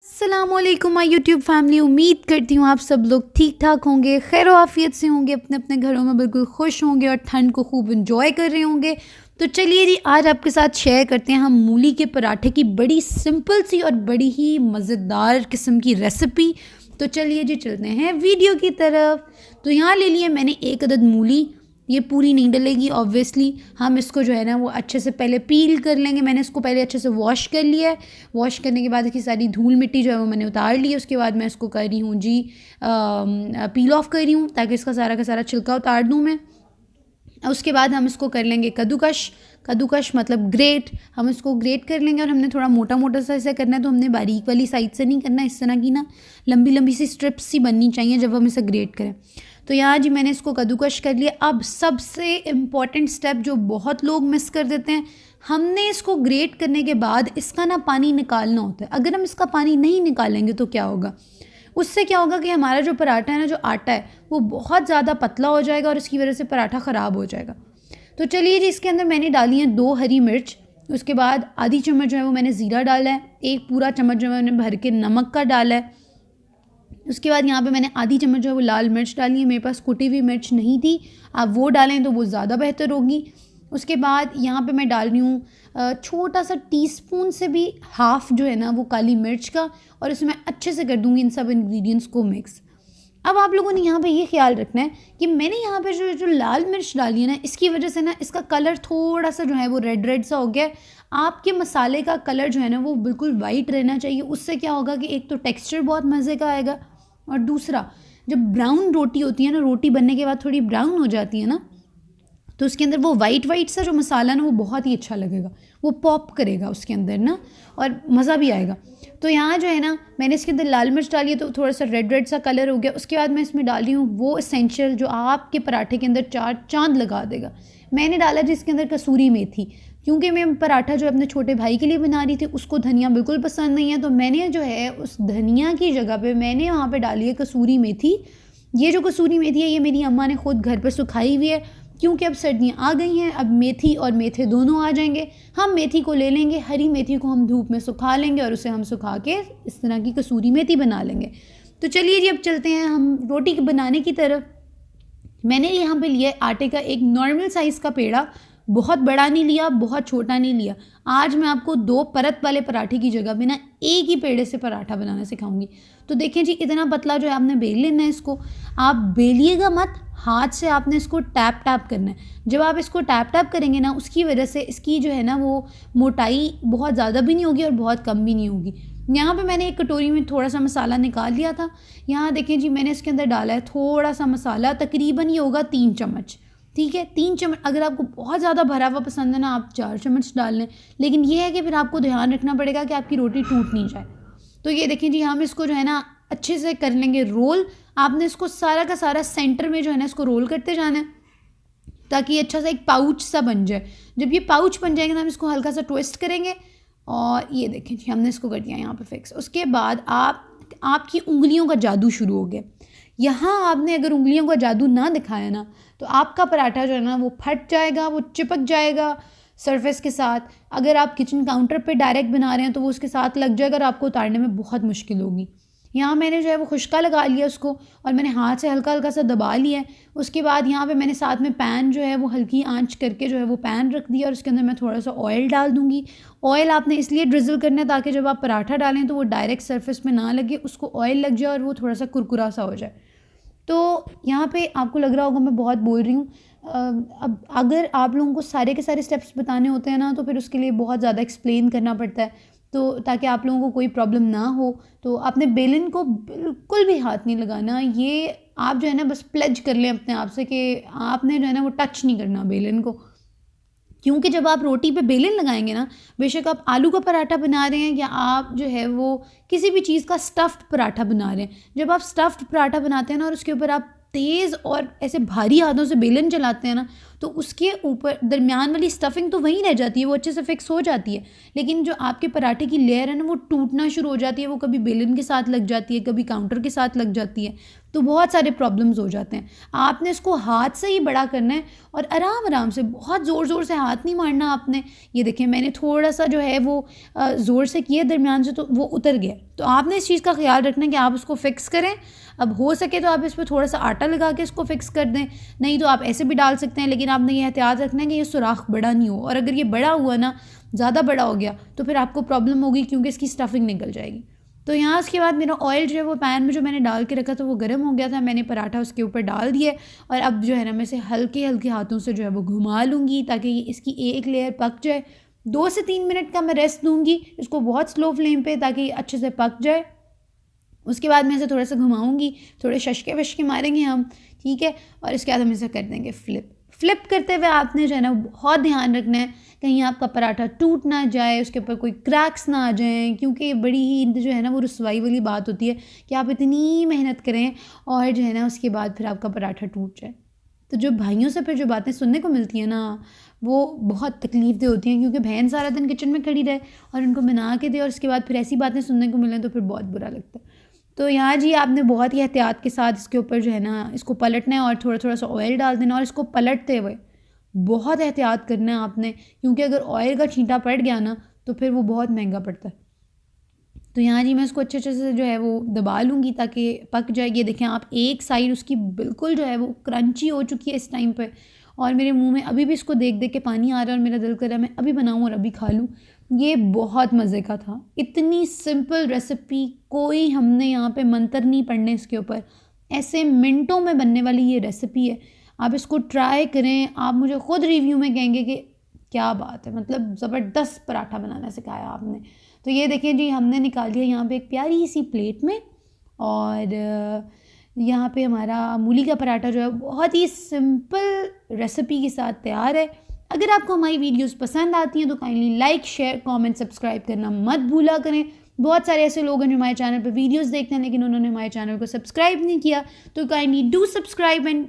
अस्सलामुअलैकुम my YouTube family. उम्मीद करती हूँ आप सब लोग ठीक ठाक होंगे, खैर आफियत से होंगे, अपने अपने घरों में बिल्कुल खुश होंगे और ठंड को खूब इंजॉय कर रहे होंगे। तो चलिए जी, आज आपके साथ शेयर करते हैं हम मूली के पराठे की बड़ी सिंपल सी और बड़ी ही मज़ेदार किस्म की रेसिपी। तो चलिए जी, चलते हैं वीडियो की तरफ। तो यहाँ ले लिए मैंने एक अदद मूली। ये पूरी नहीं डलेगी ऑब्वियसली, हम इसको जो है ना वो अच्छे से पहले पील कर लेंगे। मैंने इसको पहले अच्छे से वॉश कर लिया है। वॉश करने के बाद इसकी सारी धूल मिट्टी जो है वो मैंने उतार ली है। उसके बाद मैं इसको कर रही हूँ जी पील ऑफ कर रही हूँ ताकि इसका सारा का सारा छिलका उतार दूँ मैं। उसके बाद हम इसको कर लेंगे कद्दूकश। कद्दूकश मतलब ग्रेट। हम इसको ग्रेट कर लेंगे और हमने थोड़ा मोटा मोटा सा ऐसे करना है, तो हमने बारीक वाली साइड से नहीं करना, इस तरह की ना लंबी लंबी सी स्ट्रिप्स सी बननी चाहिए जब हम इसे ग्रेट करें। तो यहाँ जी मैंने इसको कद्दूकश कर लिया। अब सबसे इम्पॉर्टेंट स्टेप जो बहुत लोग मिस कर देते हैं, हमने इसको ग्रेट करने के बाद इसका ना पानी निकालना होता है। अगर हम इसका पानी नहीं निकालेंगे तो क्या होगा, उससे क्या होगा कि हमारा जो पराठा है ना, जो आटा है वो बहुत ज़्यादा पतला हो जाएगा और इसकी वजह से पराठा ख़राब हो जाएगा। तो चलिए जी, इसके अंदर मैंने डाली हैं 2 हरी मिर्च। उसके बाद आधी चम्मच जो है वो मैंने ज़ीरा डाला है। 1 पूरा चम्मच जो है मैंने भर के नमक का डाला है। उसके बाद यहाँ पे मैंने आधी चम्मच जो है वो लाल मिर्च डाली है। मेरे पास कुटी हुई मिर्च नहीं थी, आप वो डालें तो वो ज़्यादा बेहतर होगी। उसके बाद यहाँ पे मैं डाल रही हूँ छोटा सा टीस्पून से भी हाफ़ जो है ना वो काली मिर्च का, और इसमें अच्छे से कर दूँगी इन सब इंग्रेडिएंट्स को मिक्स। अब आप लोगों ने यहाँ पे ये ख्याल रखना है कि मैंने यहाँ पे जो जो लाल मिर्च डाली है ना, इसकी वजह से ना इसका कलर थोड़ा सा जो है वो रेड रेड सा हो गया है। आपके मसाले का कलर जो है ना वो बिल्कुल वाइट रहना चाहिए। उससे क्या होगा कि एक तो टेक्सचर बहुत मज़े का आएगा, और दूसरा जब ब्राउन रोटी होती है ना, रोटी बनने के बाद थोड़ी ब्राउन हो जाती है ना, तो उसके अंदर वो वाइट वाइट सा जो मसाला ना वो बहुत ही अच्छा लगेगा, वो पॉप करेगा उसके अंदर ना, और मज़ा भी आएगा। तो यहाँ जो है ना मैंने इसके अंदर लाल मिर्च डाली है तो थोड़ा सा रेड रेड सा कलर हो गया। उसके बाद मैं इसमें डाली हूँ वो एसेंशियल जो आपके पराठे के अंदर 4 चांद लगा देगा। मैंने डाला जिसके अंदर कसूरी मेथी, क्योंकि मैं पराठा जो अपने छोटे भाई के लिए बना रही थी, उसको धनिया बिल्कुल पसंद नहीं है, तो मैंने जो है उस धनिया की जगह पे मैंने वहाँ पे डाली है कसूरी मेथी। ये जो कसूरी मेथी है ये मेरी अम्मा ने खुद घर पर सुखाई हुई है, क्योंकि अब सर्दियाँ आ गई हैं, अब मेथी और मेथे दोनों आ जाएंगे। हम मेथी को ले लेंगे, हरी मेथी को हम धूप में सुखा लेंगे और उसे हम सुखा के इस तरह की कसूरी मेथी बना लेंगे। तो चलिए जी, अब चलते हैं हम रोटी बनाने की तरफ। मैंने यहाँ पे लिया है आटे का एक नॉर्मल साइज़ का पेड़ा। बहुत बड़ा नहीं लिया, बहुत छोटा नहीं लिया। आज मैं आपको 2 परत वाले पराठे की जगह पे ना एक ही पेड़े से पराठा बनाना सिखाऊंगी। तो देखें जी, इतना पतला जो है आपने बेल लेना है इसको। आप बेलिएगा मत, हाथ से आपने इसको टैप टैप करना है। जब आप इसको टैप टैप करेंगे ना, उसकी वजह से इसकी जो है ना वो मोटाई बहुत ज़्यादा भी नहीं होगी और बहुत कम भी नहीं होगी। यहाँ पे मैंने एक कटोरी में थोड़ा सा मसाला निकाल लिया था। यहाँ देखें जी, मैंने इसके अंदर डाला है थोड़ा सा मसाला, तकरीबन ये होगा 3 चम्मच। ठीक है, 3 चम्मच। अगर आपको बहुत ज़्यादा भरा हुआ पसंद है ना, आप 4 चम्मच डाल लें, लेकिन ये है कि फिर आपको ध्यान रखना पड़ेगा कि आपकी रोटी टूट नहीं जाए। तो ये देखें जी, हम इसको जो है ना अच्छे से कर लेंगे रोल। आपने इसको सारा का सारा सेंटर में जो है ना इसको रोल करते जाना है, ताकि अच्छा सा एक पाउच सा बन जाए। जब ये पाउच बन जाएगा ना, हम इसको हल्का सा ट्विस्ट करेंगे और ये देखें जी, हमने इसको कर दिया यहाँ पे फिक्स। उसके बाद आपकी उंगलियों का जादू शुरू हो गया। यहाँ आपने अगर उंगलियों का जादू ना दिखाया ना, तो आपका पराठा जो है ना वो फट जाएगा, वो चिपक जाएगा सरफेस के साथ। अगर आप किचन काउंटर पे डायरेक्ट बना रहे हैं तो वो उसके साथ लग जाएगा और आपको उतारने में बहुत मुश्किल होगी। यहाँ मैंने जो है वो खुश्का लगा लिया उसको, और मैंने हाथ से हल्का हल्का सा दबा लिया है। उसके बाद यहाँ पे मैंने साथ में पैन जो है वो हल्की आंच करके जो है वो पैन रख दिया, और उसके अंदर मैं थोड़ा सा ऑयल डाल दूँगी। ऑयल आपने इसलिए ड्रिजल करना है ताकि जब आप पराठा डालें तो वो डायरेक्ट सरफेस में ना लगे, उसको ऑयल लग जाए और वो थोड़ा सा कुरकुरा सा हो जाए। तो यहाँ पे आपको लग रहा होगा मैं बहुत बोल रही हूँ। अब अगर आप लोगों को सारे के सारे स्टेप्स बताने होते हैं ना, तो फिर उसके लिए बहुत ज़्यादा एक्सप्लेन करना पड़ता है। तो ताकि आप लोगों को कोई प्रॉब्लम ना हो, तो आपने बेलन को बिल्कुल भी हाथ नहीं लगाना। ये आप जो है ना बस प्लेज कर लें अपने आप से कि आपने जो है ना वो टच नहीं करना बेलन को, क्योंकि जब आप रोटी पे बेलन लगाएंगे ना, बेशक आप आलू का पराठा बना रहे हैं या आप जो है वो किसी भी चीज़ का स्टफ़्ड पराठा बना रहे हैं, जब आप स्टफ़्ड पराठा बनाते हैं ना और उसके ऊपर आप तेज़ और ऐसे भारी हाथों से बेलन चलाते हैं ना, तो उसके ऊपर दरमियान वाली स्टफिंग तो वहीं रह जाती है, वो अच्छे से फिक्स हो जाती है, लेकिन जो आपके पराठे की लेयर है ना वो टूटना शुरू हो जाती है, वो कभी बेलन के साथ लग जाती है, कभी काउंटर के साथ लग जाती है, तो बहुत सारे प्रॉब्लम्स हो जाते हैं। आपने इसको हाथ से ही बड़ा करना है और आराम आराम से, बहुत ज़ोर ज़ोर से हाथ नहीं मारना आपने। ये देखें मैंने थोड़ा सा जो है वो ज़ोर से किया दरमियान से, तो वो उतर गया। तो आपने इस चीज़ का ख्याल रखना है कि आप उसको फिक्स करें। अब हो सके तो आप इस पर थोड़ा सा आटा लगा के इसको फिक्स कर दें, नहीं तो आप ऐसे भी डाल सकते हैं, लेकिन आपने ये एहतियात रखना है कि ये सुराख बड़ा नहीं हो, और अगर ये बड़ा हुआ ना, ज़्यादा बड़ा हो गया, तो फिर आपको प्रॉब्लम होगी क्योंकि इसकी स्टफिंग निकल जाएगी। तो यहाँ उसके बाद मेरा ऑयल जो है वो पैन में जो मैंने डाल के रखा था वो गर्म हो गया था, मैंने पराठा उसके ऊपर डाल दिया, और अब जो है ना मैं इसे हल्के हल्के हाथों से जो है वो घुमा लूँगी ताकि ये इसकी एक लेयर पक जाए। 2 से 3 मिनट का मैं रेस्ट दूँगी इसको बहुत स्लो फ्लेम पे, ताकि अच्छे से पक जाए। उसके बाद मैं इसे थोड़ा सा घुमाऊँगी, थोड़े शशके वशके मारेंगे हम, ठीक है, और इसके बाद हम इसे कर देंगे फ्लिप करते हुए आपने जो है ना बहुत ध्यान रखना है कहीं आपका पराठा टूट ना जाए, उसके ऊपर कोई क्रैक्स ना आ जाएं, क्योंकि बड़ी ही जो है ना वो रुसवाई वाली बात होती है कि आप इतनी मेहनत करें और जो है ना उसके बाद फिर आपका पराठा टूट जाए। तो जो भाइयों से फिर जो बातें सुनने को मिलती हैं ना, वो बहुत तकलीफ़देह होती हैं, क्योंकि बहन सारा दिन किचन में खड़ी रहे और उनको बना के दे और उसके बाद फिर ऐसी बातें सुनने को मिलें तो फिर बहुत बुरा लगता है। तो यहाँ जी आपने बहुत ही एहतियात के साथ इसके ऊपर जो है ना इसको पलटना है और थोड़ा थोड़ा सा ऑयल डाल देना, और इसको पलटते हुए बहुत एहतियात करना है आपने, क्योंकि अगर ऑयल का छींटा पड़ गया ना तो फिर वो बहुत महंगा पड़ता है। तो यहाँ जी मैं इसको अच्छे अच्छे से जो है वो दबा लूँगी ताकि पक जाए। ये देखें आप, एक साइड उसकी बिल्कुल जो है वो क्रंची हो चुकी है इस टाइम पे, और मेरे मुंह में अभी भी इसको देख देख के पानी आ रहा है और मेरा दिल कर रहा है मैं अभी बनाऊँ और अभी खा लूँ। ये बहुत मज़े का था, इतनी सिंपल रेसिपी, कोई हमने यहाँ पे मंत्र नहीं पढ़ने इसके ऊपर, ऐसे मिनटों में बनने वाली ये रेसिपी है। आप इसको ट्राई करें, आप मुझे ख़ुद रिव्यू में कहेंगे कि क्या बात है, मतलब ज़बरदस्त पराठा बनाना सिखाया आपने। तो ये देखिए जी हमने निकाल लिया यहाँ पे एक प्यारी सी प्लेट में, और यहाँ पे हमारा मूली का पराठा जो है बहुत ही सिंपल रेसिपी के साथ तैयार है। अगर आपको हमारी वीडियोस पसंद आती हैं तो kindly like, share, comment, subscribe करना मत भूला करें। बहुत सारे ऐसे लोग हैं जो हमारे चैनल पर वीडियोस देखते हैं लेकिन उन्होंने हमारे चैनल को सब्सक्राइब नहीं किया, तो kindly do subscribe and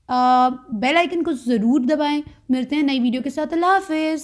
bell icon को ज़रूर दबाएं। मिलते हैं नई वीडियो के साथ। अल्लाह हाफिज़।